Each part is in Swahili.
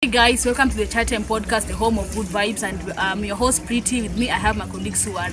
Hey guys, welcome to the Chat Time Podcast, the home of good vibes, and I'm your host Pretty. With me I have my colleagues who are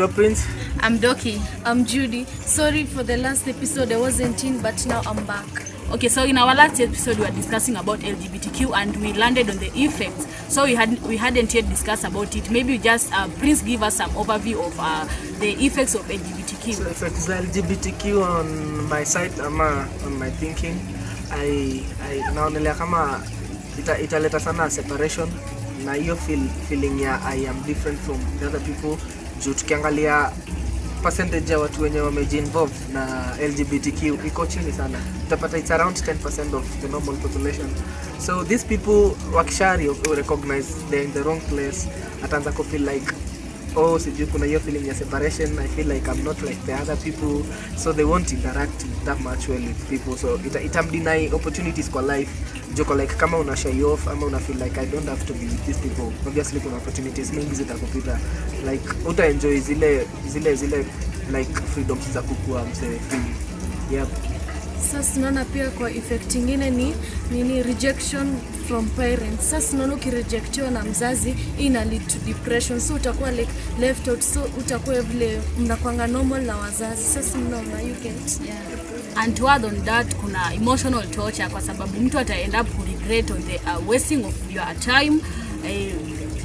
Prince. I'm Docky. I'm Judy. Sorry for the last episode, I wasn't in, but now I'm back. Okay, so in our last episode we were discussing about LGBTQ and we landed on the effects. So we hadn't yet discussed about it. Maybe just Prince give us some overview of the effects of LGBTQ. So effects of LGBTQ on my side, on my thinking, I naonelea kama italeta sana separation na hiyo feeling ya I am different from the other people. Juu tukiangalia percentage ya watu wenye wameji-involve na LGBTQ iko chini sana. Utapata it's around 10% of the normal population. So these people wakishari recognize they're in the wrong place, ataanza ko feel like oh, sijui kuna hiyo feeling ya separation, I feel like I'm not like the other people, so they won't interact that much well with people. So itam deny opportunities kwa life. Joko like kama una shy off ama una feel like I don't have to be with these people, obviously kuna opportunities mingi zitakupita, like uta enjoy zile like freedoms za kukua mse free. Yep. Sasa naona pia kwa effect nyingine ni rejection from parents. Sasa naona ukirejectiwa na mzazi ina lead to depression, so utakuwa like left out, so utakuwa vile mnakuanga normal na wazazi. Sasa mnaona you get And to add on that, kuna emotional torture kwa sababu mtu ata end up regret on the wasting of your time,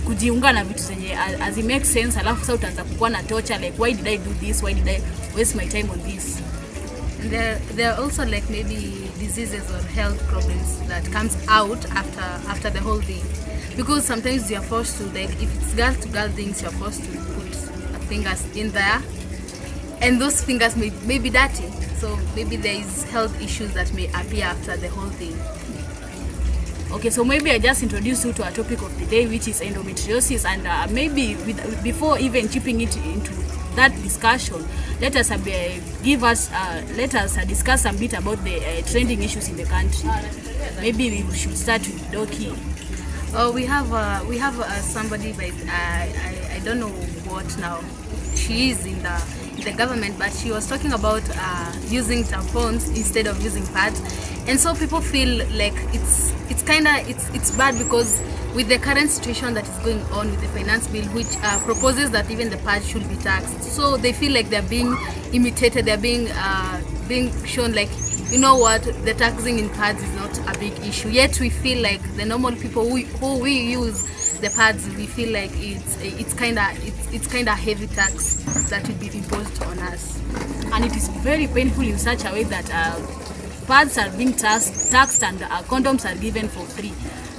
kujiunga na vitu zenye as it makes sense, alafu sasa utaanza kukuwa na torture like why did I do this, why did I waste my time on this. There are also like maybe diseases or health problems that comes out after the whole thing, because sometimes you are forced to, like if it's girl to girl things, you are forced to put fingers in there, and those fingers may be dirty, so maybe there is health issues that may appear after the whole thing. Okay, so maybe I just introduced you to our topic of the day, which is endometriosis, and maybe before even chipping it into that discussion, let us discuss a bit about the trending issues in the country. Maybe we should start with Docky. We have somebody, but I don't know what now. She is in the government, but she was talking about using tampons instead of using pads, and so people feel like it's bad because with the current situation that is going on with the finance bill, which proposes that even the pads should be taxed, so they feel like they're being imitated, they're being shown like, you know what, the taxing in pads is not a big issue. Yet we feel like the normal people who we use the pads, we feel like it's kind of heavy tax that will be imposed on us, and it is very painful in such a way that pads are being taxed and condoms are given for free.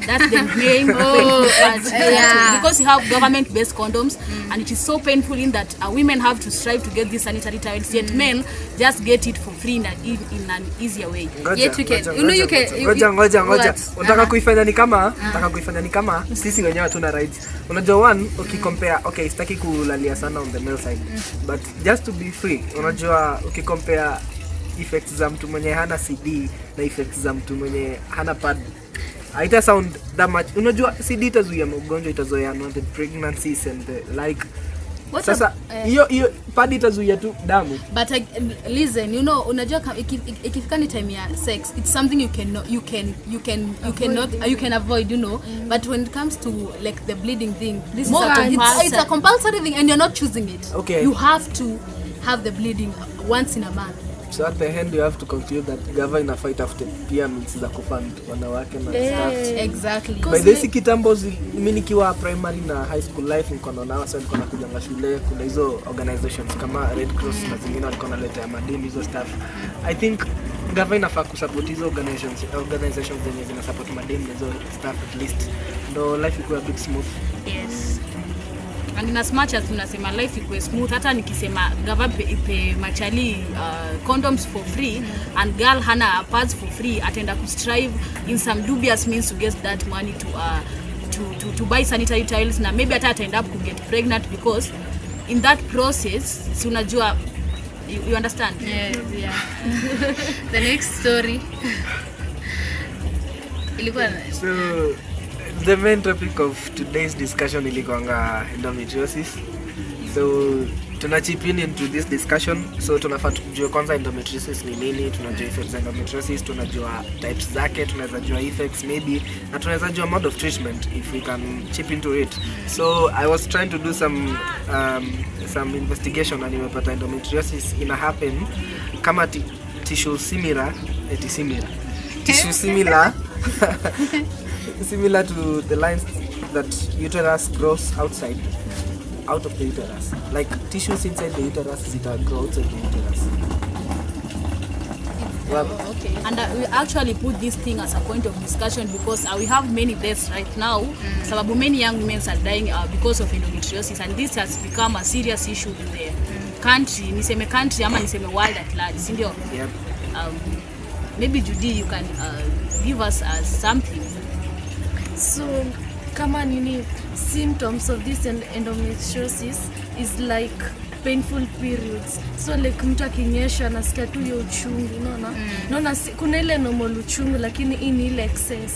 That's the main because you have government-based condoms, and it is so painful in that women have to strive to get these sanitary towels, yet men just get it for free in an easier way. Yet you can, you can. Ngoja. Unataka kuifanya ni kama sisi wenyewe tuna rights. Unajua one ukicompare, okay, sitaki kulalia sana on the male side, but just to be free, unajua ukicompare effects za mtu mwenye hana CD na effects za mtu mwenye hana pad, haita sound that much. Unajua CD itazuia magonjwa, itazuia unwanted pregnancies and like sasa hiyo pad itazuia tu damu. But listen, you know, unajua ikifika ni time ya sex, it's something you can avoid, you know, but when it comes to like the bleeding thing, this is it's a compulsory thing and you're not choosing it. Okay. You have to have the bleeding once in a month. So at the end you have to conclude that government ina fight after pyramids za kufund wanawake na stuff. Exactly. By this kitambo mimi nikiwa primary na high school life niko naona wasa niko na kujanga shule, kuna hizo organizations kama Red Cross na zingine walikuwa naleta madini hizo stuff. I think government inafaa kusupport hizo organizations zenye zina support madini hizo stuff at least. No, life iko a bit smooth. Yes. And in as much as tunasema life iko smooth, hata nikisema government ipe machali condoms for free and girl hana pads for free, atenda ku strive in some dubious means to get that money to buy sanitary towels, na maybe hata end up to get pregnant because in that process, si unajua, you understand? Yeah. The next story. So the main topic of today's discussion ilikuanga endometriosis. So tuna chip in into this discussion. So tunafaa tujue kwanza endometriosis ni nini, tunajua effects za endometriosis, tunajua types zake, tunaweza jua effects maybe, na tunaweza jua mode of treatment if we can chip into it. So I was trying to do some investigation na nimepata endometriosis ina happen kama tissue similar similar to the lines that uterus grows out of the uterus. Like tissues inside the uterus that grow outside the uterus. Okay. And we actually put this thing as a point of discussion because we have many deaths right now. Sababu many young women are dying because of endometriosis, and this has become a serious issue in the country. Niseme country ama niseme world at large, sindio? Yep. Maybe Judy, you can give us something. So kama nini symptoms of this endometriosis is like painful periods. So like mtu akinyesha anasikia tu hiyo uchungu, unaona kuna ile normal uchungu lakini hii ni ile excess.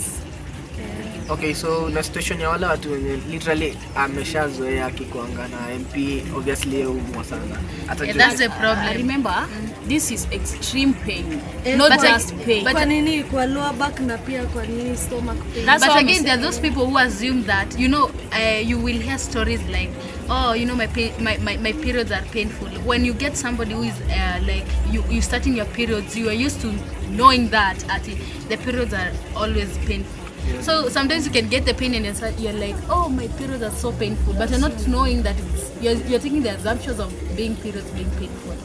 Okay, so na situation ya wale watu wenye literally ameshazoea akikuanga na MP, obviously umwa sana. That's the problem. Remember, this is extreme pain, not just pain. But kwa nini kwa lower back na pia kwa nini stomach pain? But again, there are those people who assume that, you will hear stories like, oh, my periods are painful. When you get somebody who is like you starting your periods, you are used to knowing that the periods are always painful. Yeah. So sometimes you can get the pain and you're like, oh, my periods are so painful, but you're not knowing that you're taking the assumptions of periods being painful.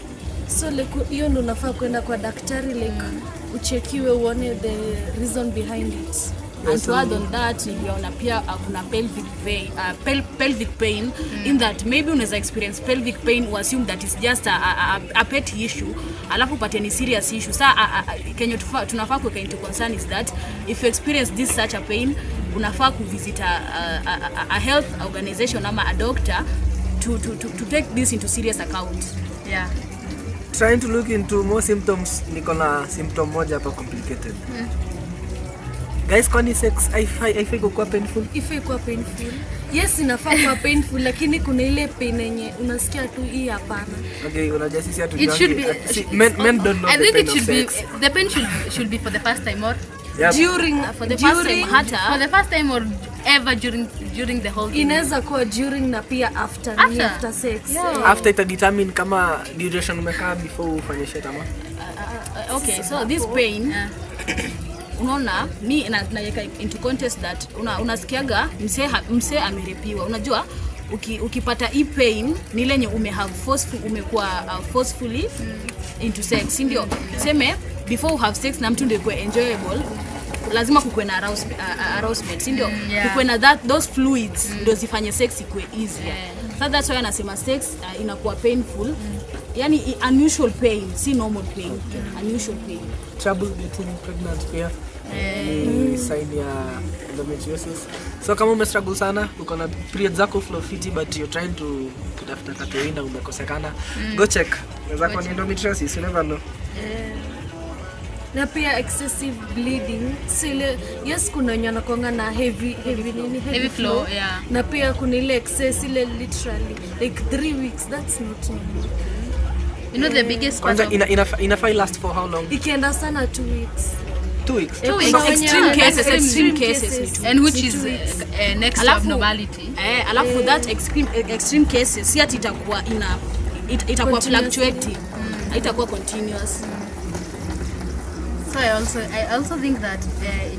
So like hiyo ndo unafaa kwenda kwa daktari like uchekiwe uone the reason behind it. And to add on that, niliona pia kuna pelvic pain in that maybe unaweza experience pelvic pain or assume that it's just a pet issue, alafu pate ni serious issue. Kenye tunafaa kuweka into concern is that if you experience this such a pain, unafaa kuvisit a health organization ama a doctor to take this into serious account. Yeah. Trying to look into more symptoms, niko na symptom moja hapa complicated. Guys, kwani sex haifai kuwa painful? Ifai kuwa painful. Yes, inafaa kuwa painful, lakini kuna ile pain yenye unasikia tu hii hapana. Okay, unajua sisi hatu men don't know. I think it should be the pain should be for the first time or for the first time or ever during the whole day. Inaweza kuwa during na pia after sex. Yeah. After ita determine kama duration umekaa before ufanye shit ama. Okay, so this pain unaona mi naweka into context that unasikiaga mse amerepiwa. Unajua ukipata hii pain ni lenye umekuwa forcefully into sex, ndio seme before you have sex na mtu ndio kwa enjoyable, lazima kukuwe na arousement, ndio kukuwe na those fluids ndio zifanye sex ikuwe easier. So that's why anasema sex inakuwa painful. Yani unusual pain, si normal pain. Unusual pain. Trouble getting pregnant pia ni sign ya endometriosis. So kama umestruggle sana, uko na periods zako flow fiti but you're trying to kutafuta katoina umekosekana, go check. Unaweza kuwa ni endometriosis, you never know. Na pia excessive bleeding. Sile yes kuna nyana konga na heavy flow. Yeah. Na pia kuna ile excess ile literally like 3 weeks, that's not normal. The biggest part of inafai last for how long? Ikienda sana 2 weeks. 2 weeks. So extreme cases and which is next abnormality. Alafu that extreme cases si ati itakuwa fluctuating. Itakuwa continuous. So I also think that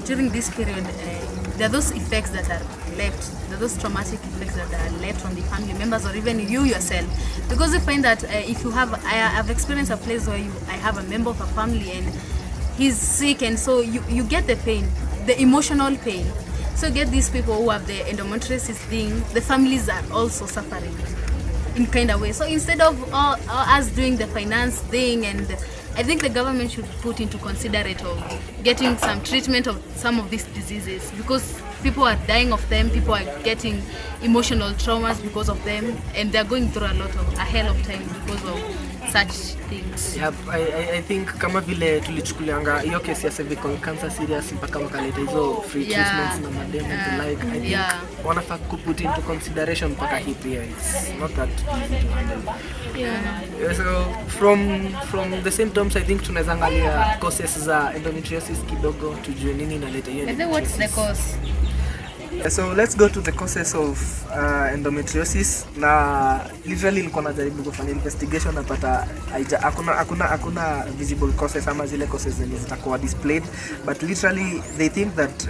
during this period there are those effects that are left, there are those traumatic effects that are left on the family members or even you yourself, because you find that if you have, I've experienced a place where I have a member of a family and he's sick, and so you get the pain, the emotional pain. So you get these people who have the endometriosis thing, the families are also suffering in kind of way. So instead of us doing the finance thing, and I think the government should put into consideration of getting some treatment of some of these diseases, because people are dying of them, people are getting emotional traumas because of them, and they're going through a hell of time because of such things. Yep, I think kama vile tulichukulianga hiyo case ya cervical cancer serious mpaka wakaleta hizo free treatments na mademo to like I think wanafaa put into consideration mpaka hii pia it's not that easy to handle. So from the symptoms I think tunaweza angalia causes za endometriosis kidogo tujue nini inaleta hiyo. And then what's the cause? So let's go to the causes of endometriosis. Na literally nilikuwa najaribu kufanya investigation napata hakuna visible causes ama zile causes zenye zitakuwa displayed, but literally they think that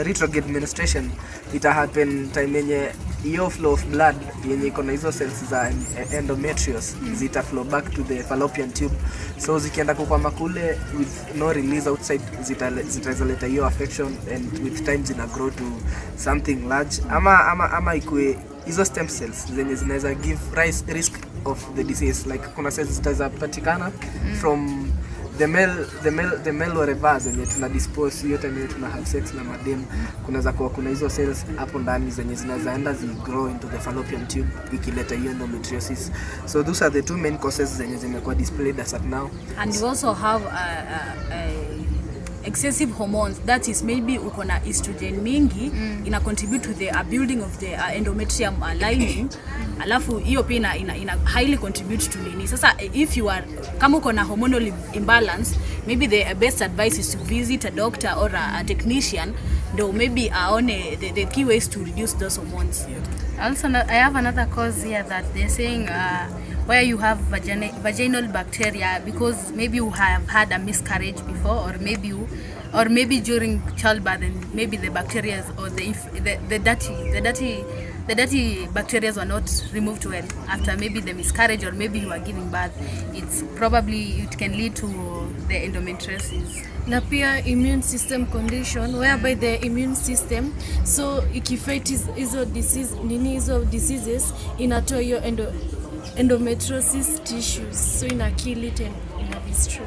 retrograde menstruation ita happen time yenye hiyo flow of blood yenye iko na hizo cells za endometrios zita flow back to the fallopian tube, so zikienda kukwama kule with no release outside zitazaleta hiyo affection and with time zina grow to something large ama ikue hizo stem cells zenye zinaweza give risk of the disease, like kuna cells zitazapatikana from the male whatever zenye tuna dispose hiyo time tuna have sex na madem, kunaweza kuwa kuna hizo cells hapo ndani zenye zinaweza enda zi grow into the fallopian tube ikileta hiyo endometriosis. So those are the two main causes zenye zimekuwa displayed as at now. And you also have excessive hormones, that is maybe uko na estrogen mingi ina contribute to the building of the endometrium lining, alafu hiyo pia ina highly contribute to nini. Sasa if you are kama uko na hormonal imbalance, maybe the best advice is to visit a doctor or a technician, though maybe aone the key ways to reduce those hormones. Also, I have another cause here that they're saying where you have vaginal bacteria, because maybe you have had a miscarriage before, or maybe during childbirth, and maybe the bacteria or the dirty bacteria were not removed well after maybe the miscarriage, or maybe you are giving birth. It can lead to the endometriosis. Na pia immune system condition whereby the immune system so ikifight hizo diseases inatoa hiyo endometriosis tissues, so ina kill it and ina destroy.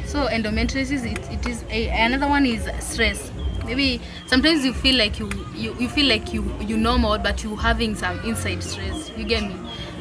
So endometriosis, it is another one is stress. Maybe sometimes you feel like you feel like you normal, but you having some inside stress. You get me?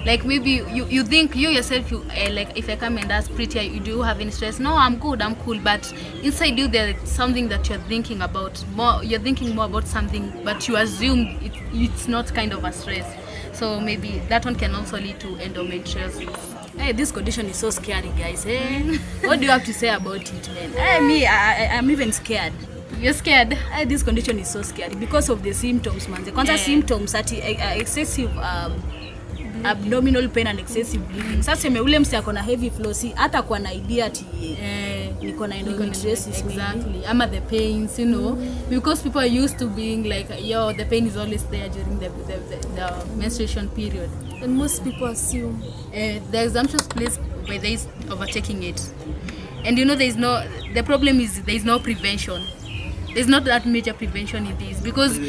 Like maybe you think you yourself like if I come and ask Pretty, you do have any stress? No, I'm good, I'm cool. But inside you there's something that you're thinking about more. You're thinking more about something, but you assume it's not kind of a stress. So maybe that one can also lead to endometriosis. Hey, this condition is so scary, guys. Hey, what do you have to say about it, man? Hey, I'm even scared. You're scared? Hey, this condition is so scary because of the symptoms, man. The kwanza symptoms excessive abdominal pain and excessive bleeding. Sasa ule mse akona heavy flow, si hata kwa na idea ati niko na endometriosis. Exactly. Ama the pains, you know, because people are used to being like, yo, the pain is always there during the menstruation period. And most people assume the assumption place by there is overtaking it. And you know the problem is there is no prevention. There's not that major prevention in this, because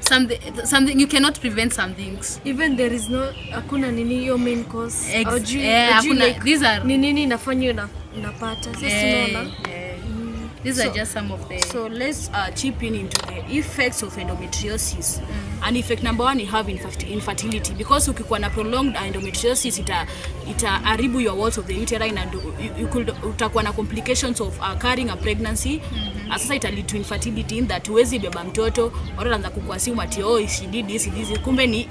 something you cannot prevent some things. Even there is no hakuna nini hiyo main cause. Like, these are nini inafanya unapata. Sasa unaona. These are just some of the. So let's chip into the effects of endometriosis. And effect number one, you have infertility, because ukikuwa na prolonged endometriosis itaharibu your walls of the uterine, and utakuwa na complications of carrying a pregnancy. Sasa ita lead to infertility in that huwezi beba mtoto, au anaanza kukuassume ati she did this, kumbe ni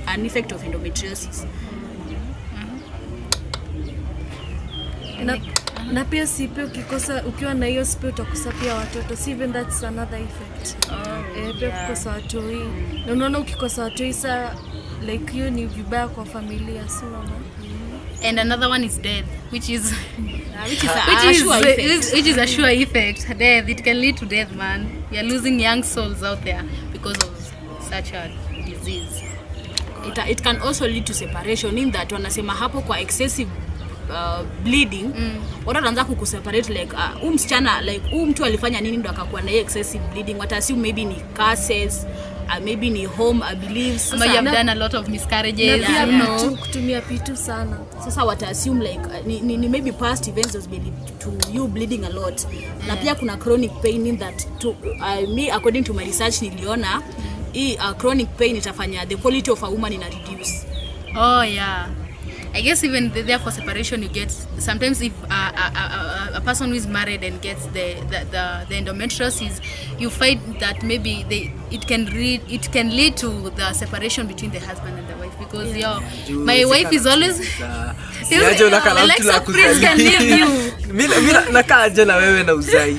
an effect of endometriosis. Na pia sipe ukikosa ukiwa na hiyo sipe utakosa pia watoto. See, even that's another effect. Pia kukosa watoi. Na unaona ukikosa watoi sa like hiyo ni vibaya kwa familia, si unaona? And another one is death, which is a sure effect. Death, it can lead to death, man. We are losing young souls out there because of such a disease. It can also lead to separation, in that wanasema hapo kwa excessive bleeding, watu wanaanza kukuseparate, like msichana, like mtu alifanya nini ndo akakuwa na excessive bleeding. What assume maybe ni curses, maybe ni home, I believe. Sasa you have done a lot of miscarriages, kutumia pitu sana. Sasa what assume like ni maybe past events has been to you bleeding a lot. Na pia kuna chronic pain, in that me according to my research niliona hii chronic pain itafanya the quality of a woman ina reduce. Oh yeah. I guess even there for separation, you get sometimes if a person who is married and gets the endometriosis, you find that maybe it can lead to the separation between the husband and the wife, because my wife is always Alexa, Prince can leave you. Mimi nakaa na wewe na uzai.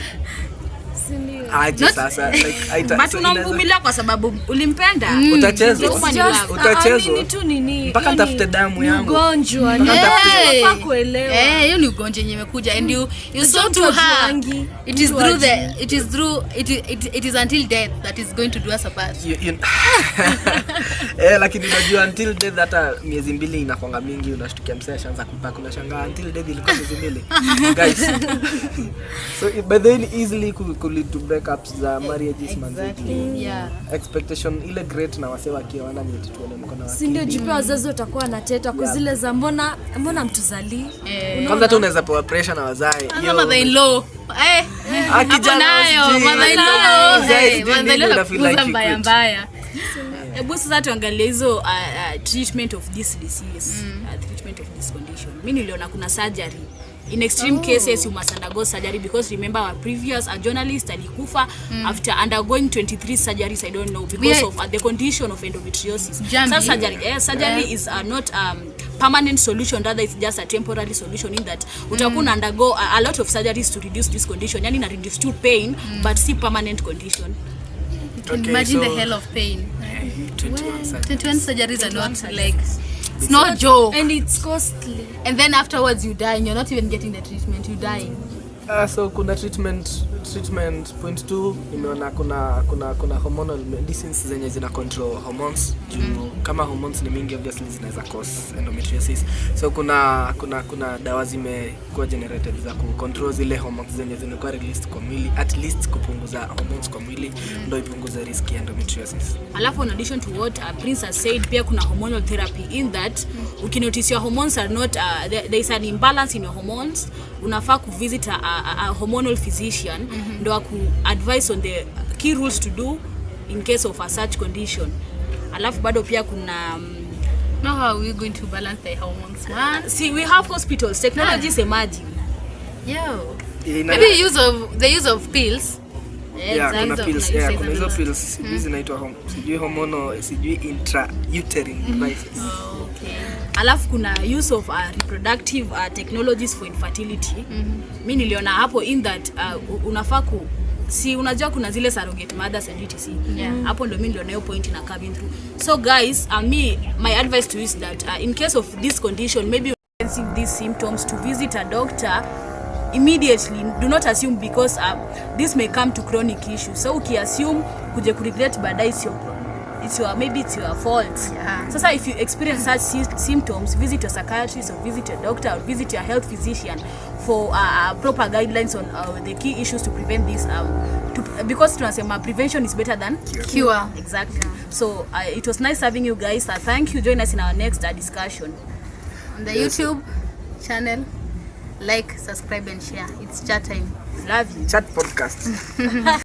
Aje sasa but unamvumilia kwa sababu ulimpenda. Utachezwa mpaka tafute damu yangu. Ugonjwa unafaa kuelewa. Hiyo ni ugonjwa yenye imekuja, and you so to her it is until death that is going to do us apart. Lakini unajua until death hata miezi 2 inakwanga mingi, unashtukia msee ashaanza kupaka, unashangaa until death ilikuwa miezi 2 guys. So by the way easily could lead to breakups za marriages manzi. Expectation ile great na wase wakiona ni tuone mkono wake. Si ndio jipe wazazi watakuwa na teta kuzile za mbona mtuzali. Kwanza tu unaweza pewa pressure na wazazi. Hiyo mother in law. Akijana mother in law mbaya. Hebu sasa tuangalie hizo treatment of this disease, treatment of this condition. Mimi niliona kuna surgery. In extreme cases you must undergo surgery, because remember our previous journalist alikufa after undergoing 23 surgeries, I don't know, because of the condition of endometriosis. So surgery is not permanent solution, rather it's just a temporary solution, in that utakuwa undergo a lot of surgeries to reduce this condition, yani na reduce to pain but see permanent condition. Imagine the hell of pain. 21 surgeries are not like, it's not joke, and it's costly, and then afterwards you die and you're not even getting the treatment, you die. So kuna treatment point 2 nimeona kuna hormonal medicines zenye zina control hormones juu kama hormones ni mingi obviously zinaweza cause endometriosis. So kuna dawa zimekuwa generated za control zile hormones zenye zinakuwa released kwa mwili, at least kupunguza hormones kwa mwili ndio ipunguze risk ya endometriosis. Alafu in addition to what Prince has said, pia kuna hormonal therapy, in that ukinotice your hormones are not there is an imbalance in your hormones, unafaa kuvisit a hormonal physician ndo aku advise on the key rules to do in case of a such condition. Alafu bado pia kuna now how are we going to balance the hormones, man? See, we have hospitals, technology is emerging. Maybe the use of pills. Kuna pills, kuna hizo pills zinaitwa hormonal intrauterine devices. Alafu kuna use of reproductive technologies for infertility. Mimi niliona hapo, in that unafaa si unajua kuna zile surrogate mothers and etc. Hapo ndo mimi niliona hiyo point na cabin through. So guys, my advice to you is that in case of this condition, maybe you can see these symptoms, to visit a doctor immediately. Do not assume, because this may come to chronic issues. So ukiassume kuje kuregret baadaye, maybe it's your fault. Sasa if you experience such symptoms, visit your psychiatrist or visit your doctor or visit your health physician for proper guidelines on the key issues to prevent this, because tunasema prevention is better than cure. Exactly. So it was nice having you guys. Thank you. Join us in our next discussion on the YouTube channel. Like, subscribe and share. It's chat time. Love you. Chat podcast.